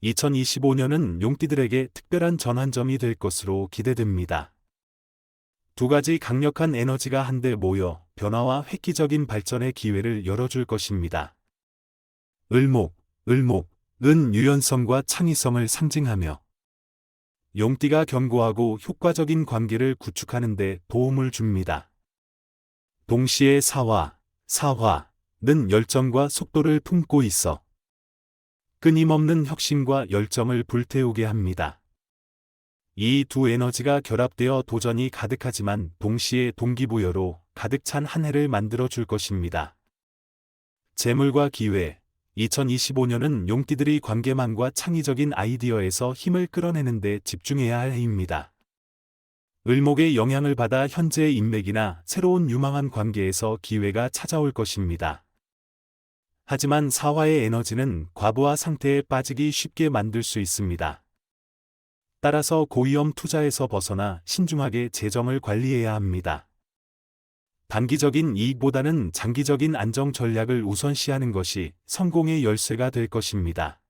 2025년은 용띠들에게 특별한 전환점이 될 것으로 기대됩니다. 두 가지 강력한 에너지가 한데 모여 변화와 획기적인 발전의 기회를 열어줄 것입니다. 을목, 은 유연성과 창의성을 상징하며 용띠가 견고하고 효과적인 관계를 구축하는 데 도움을 줍니다. 동시에 사화는 열정과 속도를 품고 있어 끊임없는 혁신과 열정을 불태우게 합니다. 이 두 에너지가 결합되어 도전이 가득하지만 동시에 동기부여로 가득 찬 한 해를 만들어 줄 것입니다. 재물과 기회 2025년은 용띠들이 관계망과 창의적인 아이디어에서 힘을 끌어내는 데 집중해야 할 해입니다. 을목의 영향을 받아 현재의 인맥이나 새로운 유망한 관계에서 기회가 찾아올 것입니다. 하지만 사화의 에너지는 과부하 상태에 빠지기 쉽게 만들 수 있습니다. 따라서 고위험 투자에서 벗어나 신중하게 재정을 관리해야 합니다. 단기적인 이익보다는 장기적인 안정 전략을 우선시하는 것이 성공의 열쇠가 될 것입니다.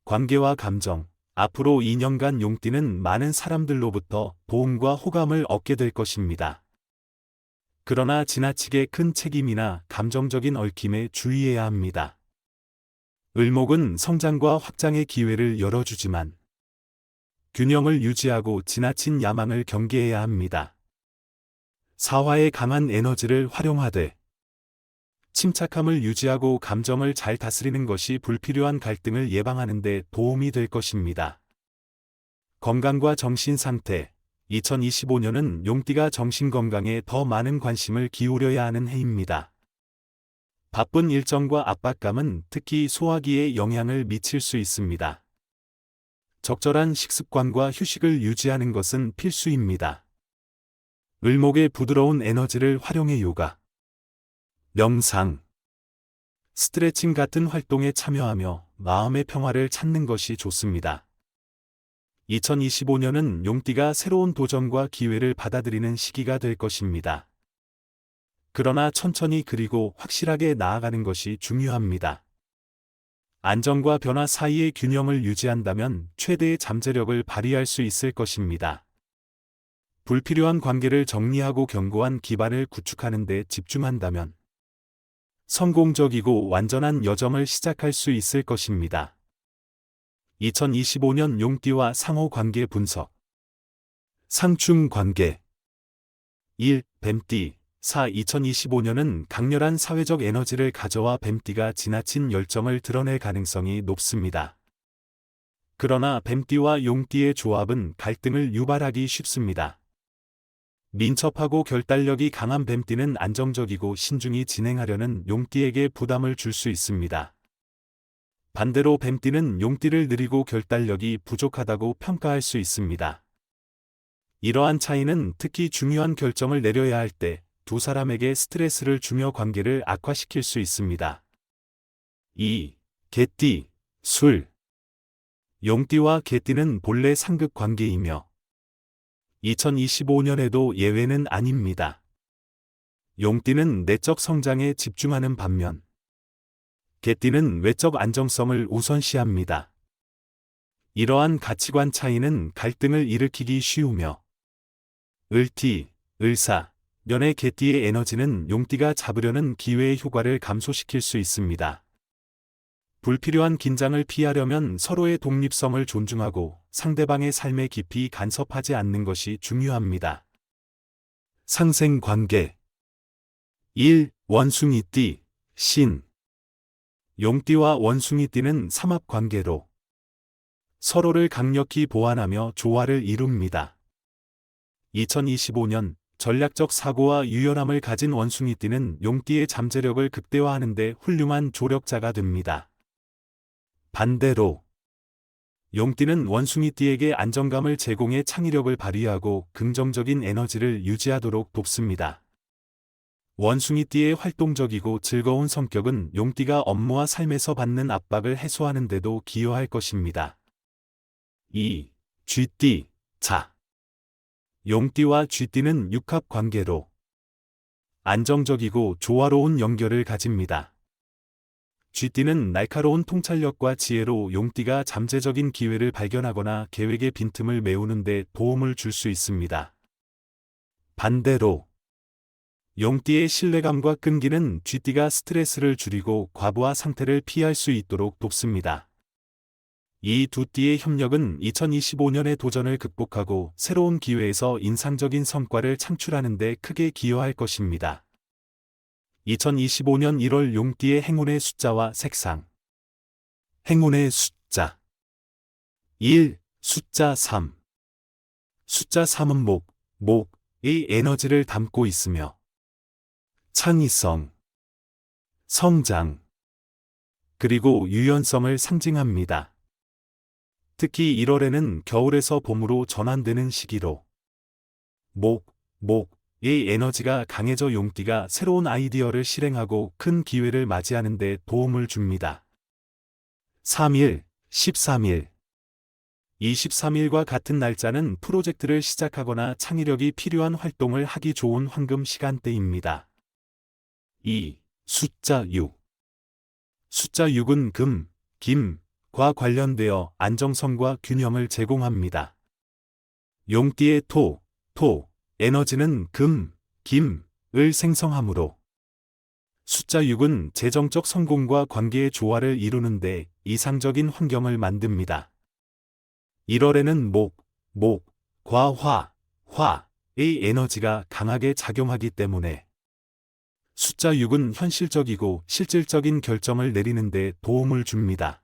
관계와 감정 앞으로 2년간 용띠는 많은 사람들로부터 도움과 호감을 얻게 될 것입니다. 그러나 지나치게 큰 책임이나 감정적인 얽힘에 주의해야 합니다. 을목은 성장과 확장의 기회를 열어주지만 균형을 유지하고 지나친 야망을 경계해야 합니다. 사화의 강한 에너지를 활용하되 침착함을 유지하고 감정을 잘 다스리는 것이 불필요한 갈등을 예방하는 데 도움이 될 것입니다. 건강과 정신 상태 2025년은 용띠가 정신건강에 더 많은 관심을 기울여야 하는 해입니다. 바쁜 일정과 압박감은 특히 소화기에 영향을 미칠 수 있습니다. 적절한 식습관과 휴식을 유지하는 것은 필수입니다. 을목의 부드러운 에너지를 활용해 요가, 명상, 스트레칭 같은 활동에 참여하며 마음의 평화를 찾는 것이 좋습니다. 2025년은 용띠가 새로운 도전과 기회를 받아들이는 시기가 될 것입니다. 그러나 천천히 그리고 확실하게 나아가는 것이 중요합니다. 안정과 변화 사이의 균형을 유지한다면 최대의 잠재력을 발휘할 수 있을 것입니다. 불필요한 관계를 정리하고 견고한 기반을 구축하는 데 집중한다면 성공적이고 완전한 여정을 시작할 수 있을 것입니다. 2025년 용띠와 상호 관계 분석. 상충 관계. 1. 뱀띠. 2025년은 강렬한 사회적 에너지를 가져와 뱀띠가 지나친 열정을 드러낼 가능성이 높습니다. 그러나 뱀띠와 용띠의 조합은 갈등을 유발하기 쉽습니다. 민첩하고 결단력이 강한 뱀띠는 안정적이고 신중히 진행하려는 용띠에게 부담을 줄 수 있습니다. 반대로 뱀띠는 용띠를 느리고 결단력이 부족하다고 평가할 수 있습니다. 이러한 차이는 특히 중요한 결정을 내려야 할 때 두 사람에게 스트레스를 주며 관계를 악화시킬 수 있습니다. 2. 개띠, 술. 용띠와 개띠는 본래 상극 관계이며 2025년에도 예외는 아닙니다. 용띠는 내적 성장에 집중하는 반면 개띠는 외적 안정성을 우선시합니다. 이러한 가치관 차이는 갈등을 일으키기 쉬우며 을띠, 을사, 년의 개띠의 에너지는 용띠가 잡으려는 기회의 효과를 감소시킬 수 있습니다. 불필요한 긴장을 피하려면 서로의 독립성을 존중하고 상대방의 삶에 깊이 간섭하지 않는 것이 중요합니다. 상생 관계. 1. 원숭이띠, 신. 용띠와 원숭이띠는 삼합 관계로 서로를 강력히 보완하며 조화를 이룹니다. 2025년 전략적 사고와 유연함을 가진 원숭이띠는 용띠의 잠재력을 극대화하는 데 훌륭한 조력자가 됩니다. 반대로 용띠는 원숭이띠에게 안정감을 제공해 창의력을 발휘하고 긍정적인 에너지를 유지하도록 돕습니다. 원숭이띠의 활동적이고 즐거운 성격은 용띠가 업무와 삶에서 받는 압박을 해소하는 데도 기여할 것입니다. 2. 쥐띠, 자. 용띠와 쥐띠는 육합 관계로 안정적이고 조화로운 연결을 가집니다. 쥐띠는 날카로운 통찰력과 지혜로 용띠가 잠재적인 기회를 발견하거나 계획의 빈틈을 메우는 데 도움을 줄 수 있습니다. 반대로 용띠의 신뢰감과 끈기는 쥐띠가 스트레스를 줄이고 과부하 상태를 피할 수 있도록 돕습니다. 이 두 띠의 협력은 2025년의 도전을 극복하고 새로운 기회에서 인상적인 성과를 창출하는 데 크게 기여할 것입니다. 2025년 1월 용띠의 행운의 숫자와 색상. 행운의 숫자 1. 숫자 3. 숫자 3은 목의 에너지를 담고 있으며 창의성, 성장, 그리고 유연성을 상징합니다. 특히 1월에는 겨울에서 봄으로 전환되는 시기로 목의 에너지가 강해져 용띠가 새로운 아이디어를 실행하고 큰 기회를 맞이하는 데 도움을 줍니다. 3일, 13일 23일과 같은 날짜는 프로젝트를 시작하거나 창의력이 필요한 활동을 하기 좋은 황금 시간대입니다. 2. 숫자 6. 숫자 6은 금, 김과 관련되어 안정성과 균형을 제공합니다. 용띠의 토 에너지는 금, 김을 생성하므로 숫자 6은 재정적 성공과 관계의 조화를 이루는데 이상적인 환경을 만듭니다. 1월에는 목과 화의 에너지가 강하게 작용하기 때문에 숫자 6은 현실적이고 실질적인 결정을 내리는 데 도움을 줍니다.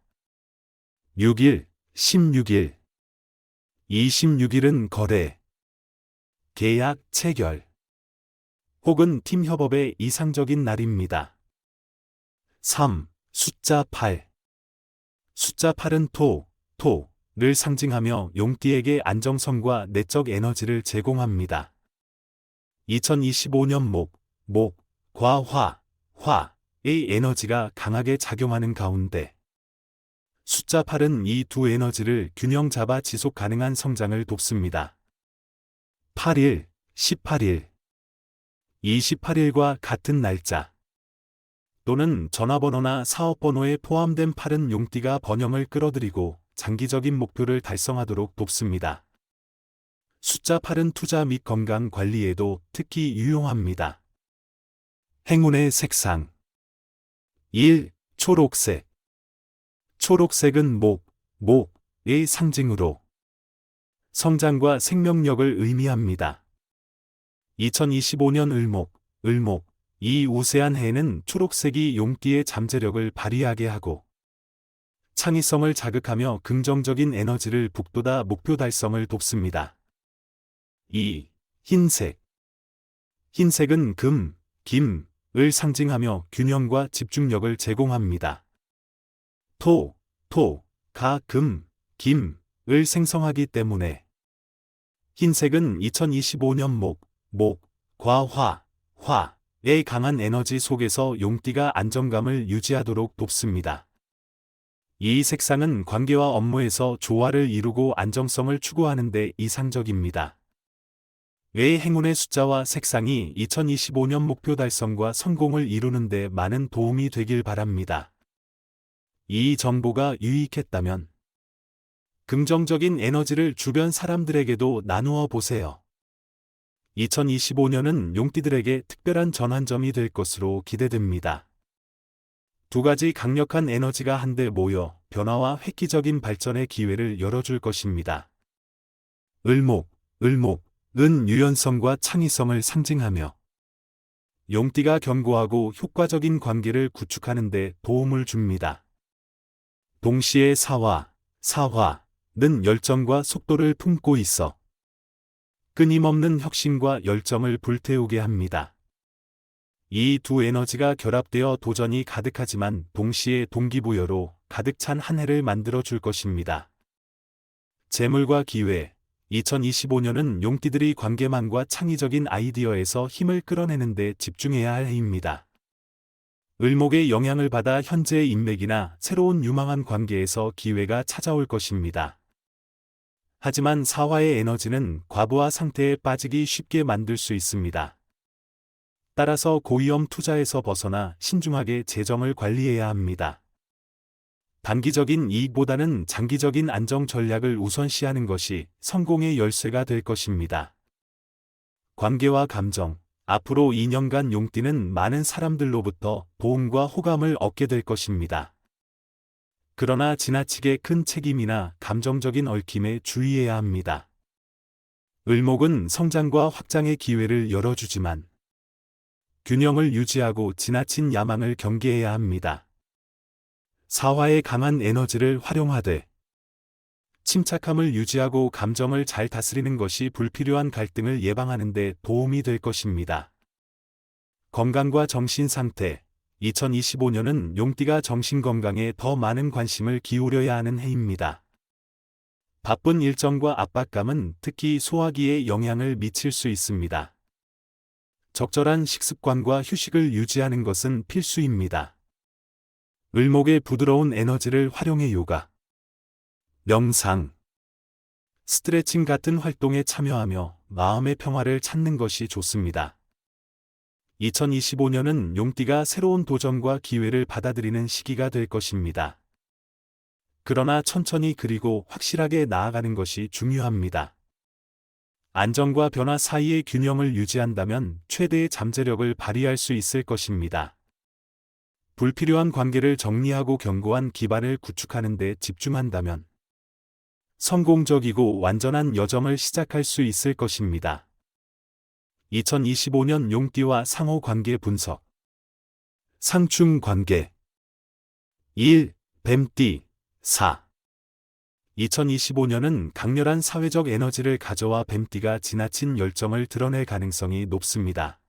6일, 16일 26일은 거래, 계약 체결 혹은 팀 협업의 이상적인 날입니다. 3. 숫자 8. 숫자 8은 토를 상징하며 용띠에게 안정성과 내적 에너지를 제공합니다. 2025년 목과 화의 에너지가 강하게 작용하는 가운데 숫자 8은 이 두 에너지를 균형 잡아 지속 가능한 성장을 돕습니다. 8일, 18일 28일과 같은 날짜 또는 전화번호나 사업번호에 포함된 8은 용띠가 번영을 끌어들이고 장기적인 목표를 달성하도록 돕습니다. 숫자 8은 투자 및 건강 관리에도 특히 유용합니다. 행운의 색상 1. 초록색. 초록색은 목의 상징으로 성장과 생명력을 의미합니다. 2025년 을목 이 우세한 해에는 초록색이 용띠의 잠재력을 발휘하게 하고 창의성을 자극하며 긍정적인 에너지를 북돋아 목표 달성을 돕습니다. 2. 흰색. 흰색은 금, 김을 상징하며 균형과 집중력을 제공합니다. 토가 금, 김을 생성하기 때문에 흰색은 2025년 목과 화의 강한 에너지 속에서 용띠가 안정감을 유지하도록 돕습니다. 이 색상은 관계와 업무에서 조화를 이루고 안정성을 추구하는 데 이상적입니다. 외의 행운의 숫자와 색상이 2025년 목표 달성과 성공을 이루는 데 많은 도움이 되길 바랍니다. 이 정보가 유익했다면 긍정적인 에너지를 주변 사람들에게도 나누어 보세요. 2025년은 용띠들에게 특별한 전환점이 될 것으로 기대됩니다. 두 가지 강력한 에너지가 한데 모여 변화와 획기적인 발전의 기회를 열어줄 것입니다. 을목은 유연성과 창의성을 상징하며 용띠가 견고하고 효과적인 관계를 구축하는 데 도움을 줍니다. 동시에 사화는 열정과 속도를 품고 있어 끊임없는 혁신과 열정을 불태우게 합니다. 이 두 에너지가 결합되어 도전이 가득하지만 동시에 동기부여로 가득 찬 한 해를 만들어 줄 것입니다. 재물과 기회. 2025년은 용띠들이 관계망과 창의적인 아이디어에서 힘을 끌어내는 데 집중해야 할 해입니다. 을목의 영향을 받아 현재의 인맥이나 새로운 유망한 관계에서 기회가 찾아올 것입니다. 하지만 사화의 에너지는 과부하 상태에 빠지기 쉽게 만들 수 있습니다. 따라서 고위험 투자에서 벗어나 신중하게 재정을 관리해야 합니다. 단기적인 이익보다는 장기적인 안정 전략을 우선시하는 것이 성공의 열쇠가 될 것입니다. 관계와 감정. 앞으로 2년간 용띠는 많은 사람들로부터 도움과 호감을 얻게 될 것입니다. 그러나 지나치게 큰 책임이나 감정적인 얽힘에 주의해야 합니다. 을목은 성장과 확장의 기회를 열어주지만 균형을 유지하고 지나친 야망을 경계해야 합니다. 사화의 강한 에너지를 활용하되 침착함을 유지하고 감정을 잘 다스리는 것이 불필요한 갈등을 예방하는 데 도움이 될 것입니다. 건강과 정신 상태. 2025년은 용띠가 정신건강에 더 많은 관심을 기울여야 하는 해입니다. 바쁜 일정과 압박감은 특히 소화기에 영향을 미칠 수 있습니다. 적절한 식습관과 휴식을 유지하는 것은 필수입니다. 을목의 부드러운 에너지를 활용해 요가, 명상, 스트레칭 같은 활동에 참여하며 마음의 평화를 찾는 것이 좋습니다. 2025년은 용띠가 새로운 도전과 기회를 받아들이는 시기가 될 것입니다. 그러나 천천히 그리고 확실하게 나아가는 것이 중요합니다. 안정과 변화 사이의 균형을 유지한다면 최대의 잠재력을 발휘할 수 있을 것입니다. 불필요한 관계를 정리하고 견고한 기반을 구축하는 데 집중한다면 성공적이고 완전한 여정을 시작할 수 있을 것입니다. 2025년 용띠와 상호 관계 분석. 상충 관계. 1. 뱀띠. 4. 2025년은 강렬한 사회적 에너지를 가져와 뱀띠가 지나친 열정을 드러낼 가능성이 높습니다.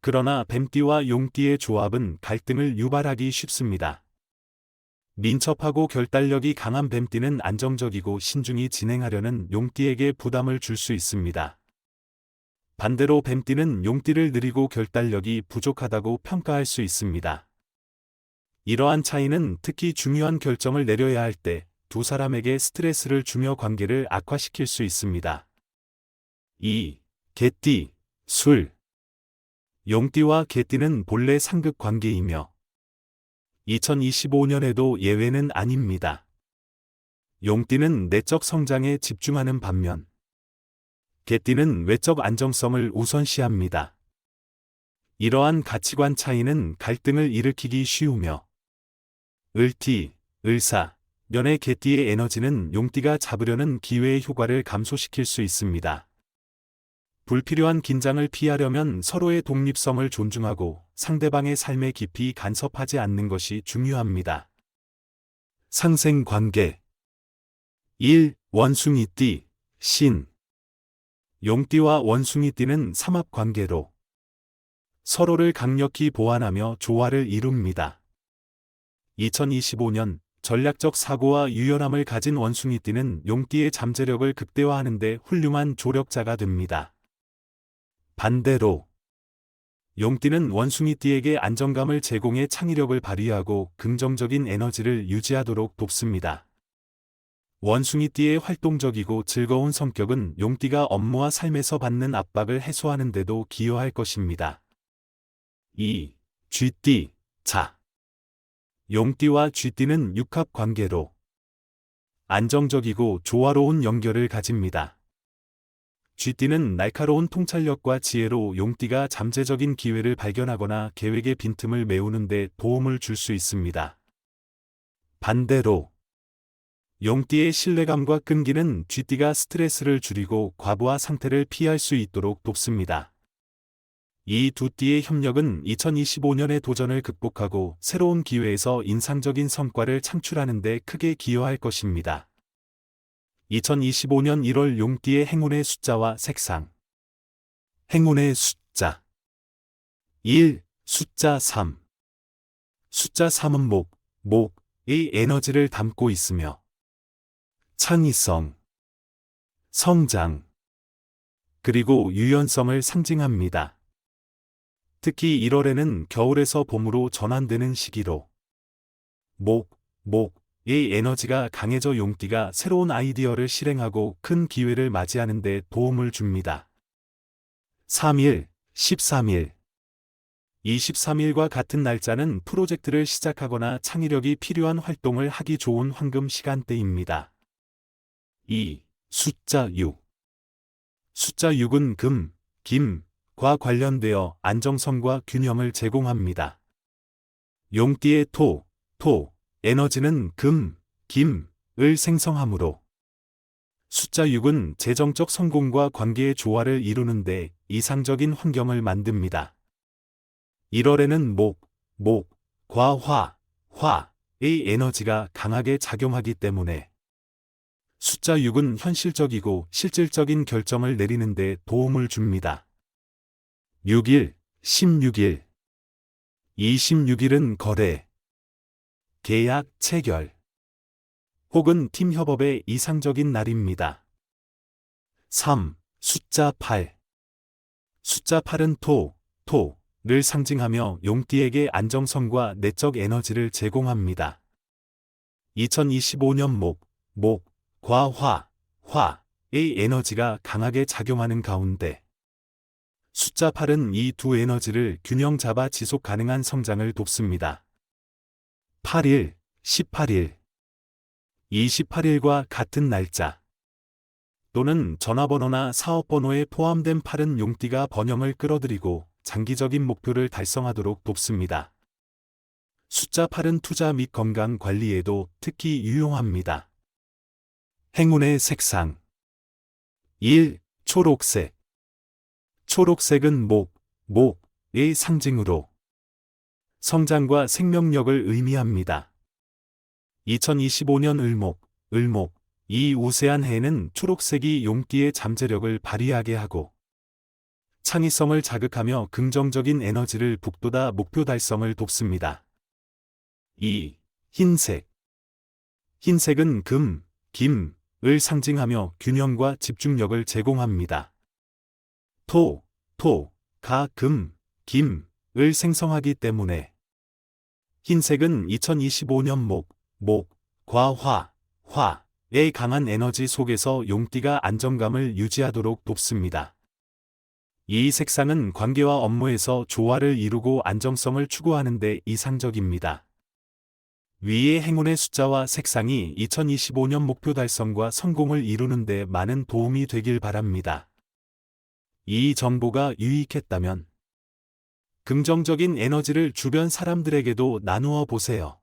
그러나 뱀띠와 용띠의 조합은 갈등을 유발하기 쉽습니다. 민첩하고 결단력이 강한 뱀띠는 안정적이고 신중히 진행하려는 용띠에게 부담을 줄 수 있습니다. 반대로 뱀띠는 용띠를 느리고 결단력이 부족하다고 평가할 수 있습니다. 이러한 차이는 특히 중요한 결정을 내려야 할 때 두 사람에게 스트레스를 주며 관계를 악화시킬 수 있습니다. 2. 개띠, 술. 용띠와 개띠는 본래 상극 관계이며 2025년에도 예외는 아닙니다. 용띠는 내적 성장에 집중하는 반면 개띠는 외적 안정성을 우선시합니다. 이러한 가치관 차이는 갈등을 일으키기 쉬우며 을띠, 을사, 년의 개띠의 에너지는 용띠가 잡으려는 기회의 효과를 감소시킬 수 있습니다. 불필요한 긴장을 피하려면 서로의 독립성을 존중하고 상대방의 삶에 깊이 간섭하지 않는 것이 중요합니다. 상생 관계. 1. 원숭이띠, 신. 용띠와 원숭이띠는 삼합 관계로 서로를 강력히 보완하며 조화를 이룹니다. 2025년 전략적 사고와 유연함을 가진 원숭이띠는 용띠의 잠재력을 극대화하는 데 훌륭한 조력자가 됩니다. 반대로 용띠는 원숭이띠에게 안정감을 제공해 창의력을 발휘하고 긍정적인 에너지를 유지하도록 돕습니다. 원숭이띠의 활동적이고 즐거운 성격은 용띠가 업무와 삶에서 받는 압박을 해소하는 데도 기여할 것입니다. 2. 쥐띠, 자. 용띠와 쥐띠는 육합 관계로 안정적이고 조화로운 연결을 가집니다. 쥐띠는 날카로운 통찰력과 지혜로 용띠가 잠재적인 기회를 발견하거나 계획의 빈틈을 메우는 데 도움을 줄 수 있습니다. 반대로 용띠의 신뢰감과 끈기는 쥐띠가 스트레스를 줄이고 과부하 상태를 피할 수 있도록 돕습니다. 이 두 띠의 협력은 2025년의 도전을 극복하고 새로운 기회에서 인상적인 성과를 창출하는 데 크게 기여할 것입니다. 2025년 1월 용띠의 행운의 숫자와 색상. 행운의 숫자 1. 숫자 3. 숫자 3은 목의 에너지를 담고 있으며 창의성, 성장, 그리고 유연성을 상징합니다. 특히 1월에는 겨울에서 봄으로 전환되는 시기로 목의 에너지가 강해져 용띠가 새로운 아이디어를 실행하고 큰 기회를 맞이하는 데 도움을 줍니다. 3일, 13일. 23일과 같은 날짜는 프로젝트를 시작하거나 창의력이 필요한 활동을 하기 좋은 황금 시간대입니다. 2. 숫자 6. 숫자 6은 금, 김과 관련되어 안정성과 균형을 제공합니다. 용띠의 토, 에너지는 금, 김을 생성하므로 숫자 6은 재정적 성공과 관계의 조화를 이루는데 이상적인 환경을 만듭니다. 1월에는 목과 화의 에너지가 강하게 작용하기 때문에 숫자 6은 현실적이고 실질적인 결정을 내리는 데 도움을 줍니다. 6일, 16일. 26일은 거래, 계약 체결 혹은 팀 협업의 이상적인 날입니다. 3. 숫자 8. 숫자 8은 토를 상징하며 용띠에게 안정성과 내적 에너지를 제공합니다. 2025년 목과 화의 에너지가 강하게 작용하는 가운데 숫자 8은 이 두 에너지를 균형 잡아 지속 가능한 성장을 돕습니다. 8일, 18일. 28일과 같은 날짜 또는 전화번호나 사업번호에 포함된 8은 용띠가 번영을 끌어들이고 장기적인 목표를 달성하도록 돕습니다. 숫자 8은 투자 및 건강 관리에도 특히 유용합니다. 행운의 색상 1. 초록색. 초록색은 목의 상징으로 성장과 생명력을 의미합니다. 2025년 을목. 이 우세한 해는 초록색이 용띠의 잠재력을 발휘하게 하고 창의성을 자극하며 긍정적인 에너지를 북돋아 목표 달성을 돕습니다. 2. 흰색. 흰색은 금, 김을 상징하며 균형과 집중력을 제공합니다. 토가 금, 김을 생성하기 때문에 흰색은 2025년 목과 화의 강한 에너지 속에서 용띠가 안정감을 유지하도록 돕습니다. 이 색상은 관계와 업무에서 조화를 이루고 안정성을 추구하는 데 이상적입니다. 위의 행운의 숫자와 색상이 2025년 목표 달성과 성공을 이루는 데 많은 도움이 되길 바랍니다. 이 정보가 유익했다면 긍정적인 에너지를 주변 사람들에게도 나누어 보세요.